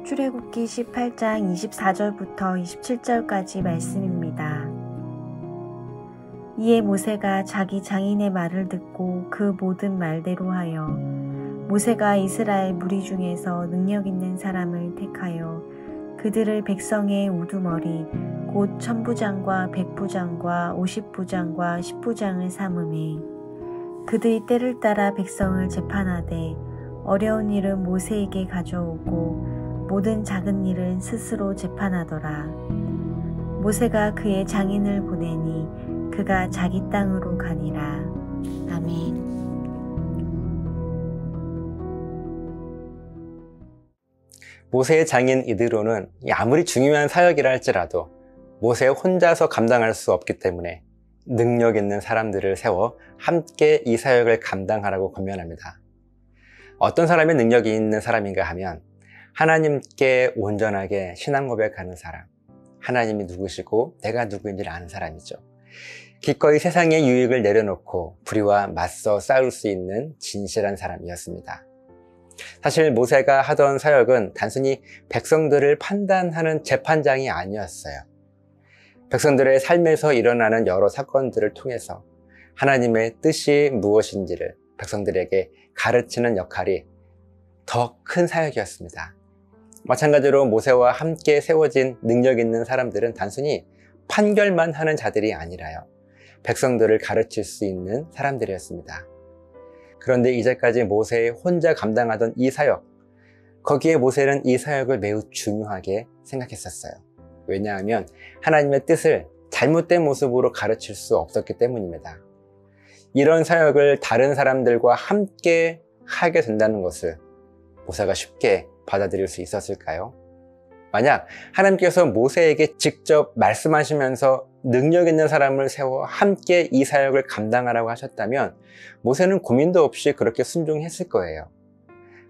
출애굽기 18장 24절부터 27절까지 말씀입니다. 이에 모세가 자기 장인의 말을 듣고 그 모든 말대로 하여 모세가 이스라엘 무리 중에서 능력 있는 사람을 택하여 그들을 백성의 우두머리 곧 천부장과 백부장과 50부장과 10부장을 삼음해 그들이 때를 따라 백성을 재판하되 어려운 일은 모세에게 가져오고 모든 작은 일은 스스로 재판하더라. 모세가 그의 장인을 보내니 그가 자기 땅으로 가니라. 아멘. 모세의 장인 이드로는 아무리 중요한 사역이라 할지라도 모세 혼자서 감당할 수 없기 때문에 능력 있는 사람들을 세워 함께 이 사역을 감당하라고 권면합니다. 어떤 사람이 능력이 있는 사람인가 하면 하나님께 온전하게 신앙 고백하는 사람, 하나님이 누구시고 내가 누구인지를 아는 사람이죠. 기꺼이 세상의 유익을 내려놓고 불의와 맞서 싸울 수 있는 진실한 사람이었습니다. 사실 모세가 하던 사역은 단순히 백성들을 판단하는 재판장이 아니었어요. 백성들의 삶에서 일어나는 여러 사건들을 통해서 하나님의 뜻이 무엇인지를 백성들에게 가르치는 역할이 더 큰 사역이었습니다. 마찬가지로 모세와 함께 세워진 능력 있는 사람들은 단순히 판결만 하는 자들이 아니라요, 백성들을 가르칠 수 있는 사람들이었습니다. 그런데 이제까지 모세 혼자 감당하던 이 사역, 거기에 모세는 이 사역을 매우 중요하게 생각했었어요. 왜냐하면 하나님의 뜻을 잘못된 모습으로 가르칠 수 없었기 때문입니다. 이런 사역을 다른 사람들과 함께 하게 된다는 것을 모세가 쉽게 받아들일 수 있었을까요? 만약 하나님께서 모세에게 직접 말씀하시면서 능력 있는 사람을 세워 함께 이 사역을 감당하라고 하셨다면 모세는 고민도 없이 그렇게 순종했을 거예요.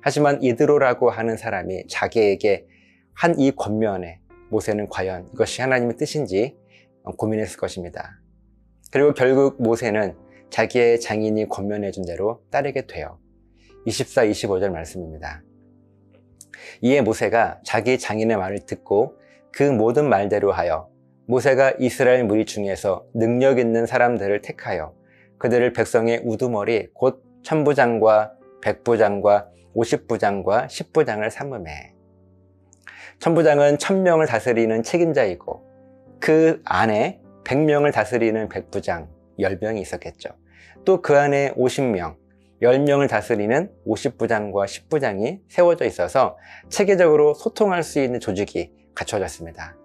하지만 이드로라고 하는 사람이 자기에게 한 이 권면에 모세는 과연 이것이 하나님의 뜻인지 고민했을 것입니다. 그리고 결국 모세는 자기의 장인이 권면해 준 대로 따르게 돼요. 24, 25절 말씀입니다. 이에 모세가 자기 장인의 말을 듣고 그 모든 말대로 하여 모세가 이스라엘 무리 중에서 능력 있는 사람들을 택하여 그들을 백성의 우두머리 곧 천부장과 백부장과 50부장과 10부장을 삼음해. 천부장은 1000명을 다스리는 책임자이고 그 안에 100명을 다스리는 백부장 10명이 있었겠죠. 또 그 안에 50명, 10명을 다스리는 50부장과 10부장이 세워져 있어서 체계적으로 소통할 수 있는 조직이 갖춰졌습니다.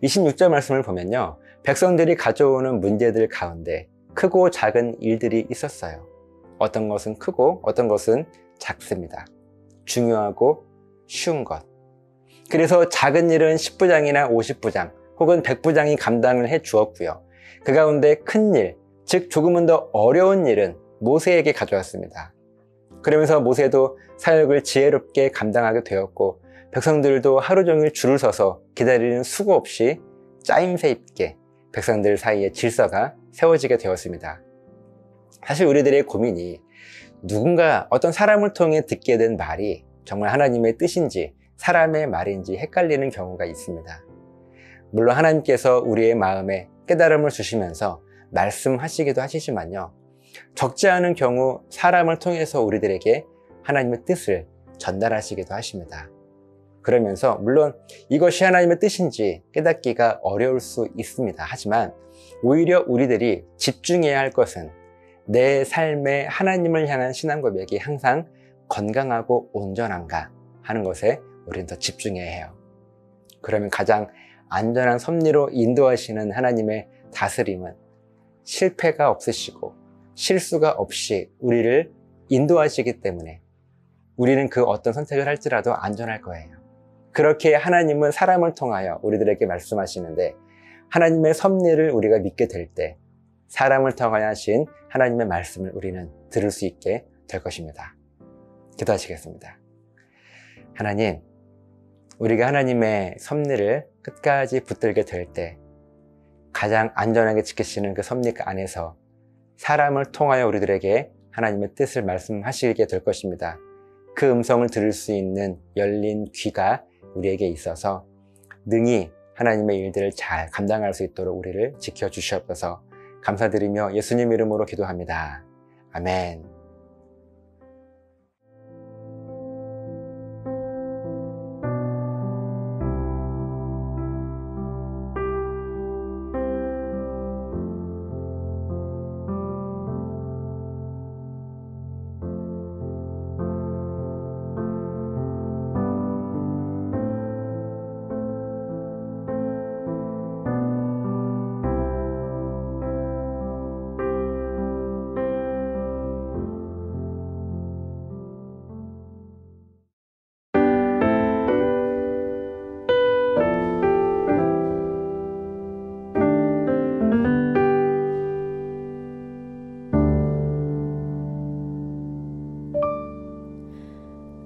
26절 말씀을 보면요, 백성들이 가져오는 문제들 가운데 크고 작은 일들이 있었어요. 어떤 것은 크고 어떤 것은 작습니다. 중요하고 쉬운 것. 그래서 작은 일은 10부장이나 50부장 혹은 100부장이 감당을 해 주었고요, 그 가운데 큰 일, 즉 조금은 더 어려운 일은 모세에게 가져왔습니다. 그러면서 모세도 사역을 지혜롭게 감당하게 되었고 백성들도 하루 종일 줄을 서서 기다리는 수고 없이 짜임새 있게 백성들 사이에 질서가 세워지게 되었습니다. 사실 우리들의 고민이 누군가 어떤 사람을 통해 듣게 된 말이 정말 하나님의 뜻인지 사람의 말인지 헷갈리는 경우가 있습니다. 물론 하나님께서 우리의 마음에 깨달음을 주시면서 말씀하시기도 하시지만요, 적지 않은 경우 사람을 통해서 우리들에게 하나님의 뜻을 전달하시기도 하십니다. 그러면서 물론 이것이 하나님의 뜻인지 깨닫기가 어려울 수 있습니다. 하지만 오히려 우리들이 집중해야 할 것은 내 삶에 하나님을 향한 신앙 고백이 항상 건강하고 온전한가 하는 것에 우리는 더 집중해야 해요. 그러면 가장 안전한 섭리로 인도하시는 하나님의 다스림은 실패가 없으시고 실수가 없이 우리를 인도하시기 때문에 우리는 그 어떤 선택을 할지라도 안전할 거예요. 그렇게 하나님은 사람을 통하여 우리들에게 말씀하시는데 하나님의 섭리를 우리가 믿게 될 때 사람을 통하여 하신 하나님의 말씀을 우리는 들을 수 있게 될 것입니다. 기도하시겠습니다. 하나님, 우리가 하나님의 섭리를 끝까지 붙들게 될 때 가장 안전하게 지키시는 그 섭리 안에서 사람을 통하여 우리들에게 하나님의 뜻을 말씀하시게 될 것입니다. 그 음성을 들을 수 있는 열린 귀가 우리에게 있어서 능히 하나님의 일들을 잘 감당할 수 있도록 우리를 지켜주시옵소서. 감사드리며 예수님 이름으로 기도합니다. 아멘.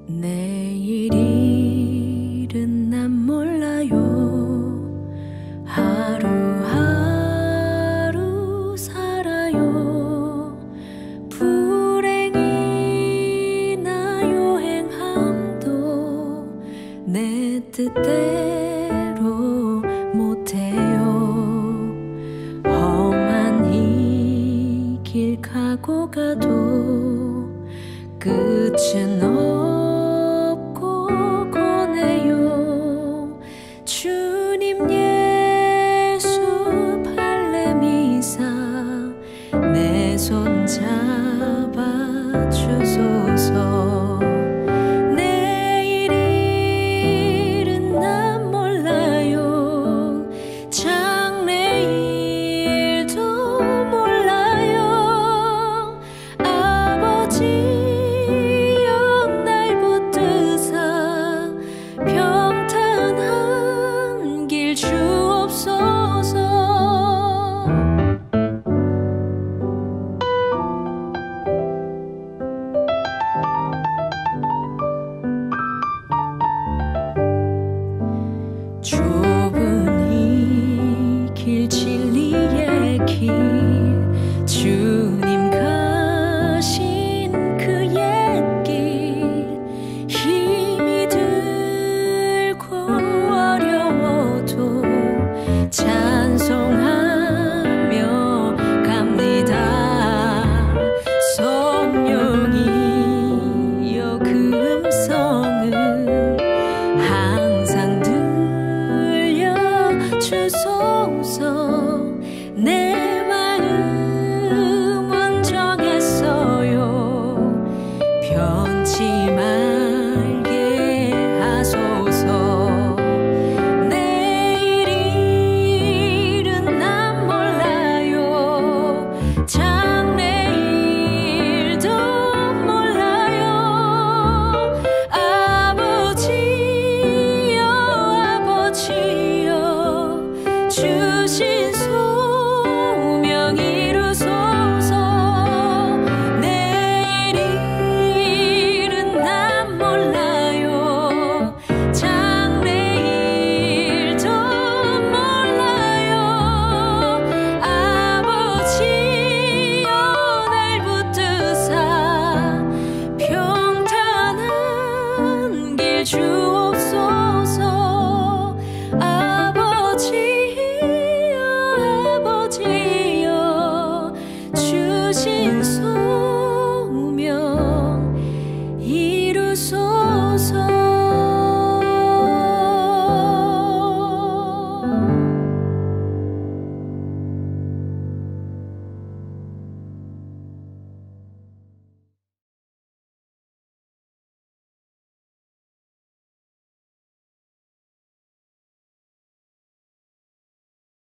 내일 일은 난 몰라요. 하루하루 살아요. 불행이나 요행함도 내 뜻대로 못해요. 험한 이 길 가고 가도 끝은 없고 거네요. 주님 예수 발레미사 내 손 잡아 주소서. 내일 일은 난 몰라요. 장래일도 몰라요. 아버지여 날 붙드사 평탄한 길 주옵소서. 좁은 이 길 진리의 길 주님 가신 그 옛길 힘이 들고 어려워도 찬송하며 갑니다. 성령이여 그 음성을 항상 들려주소서. 내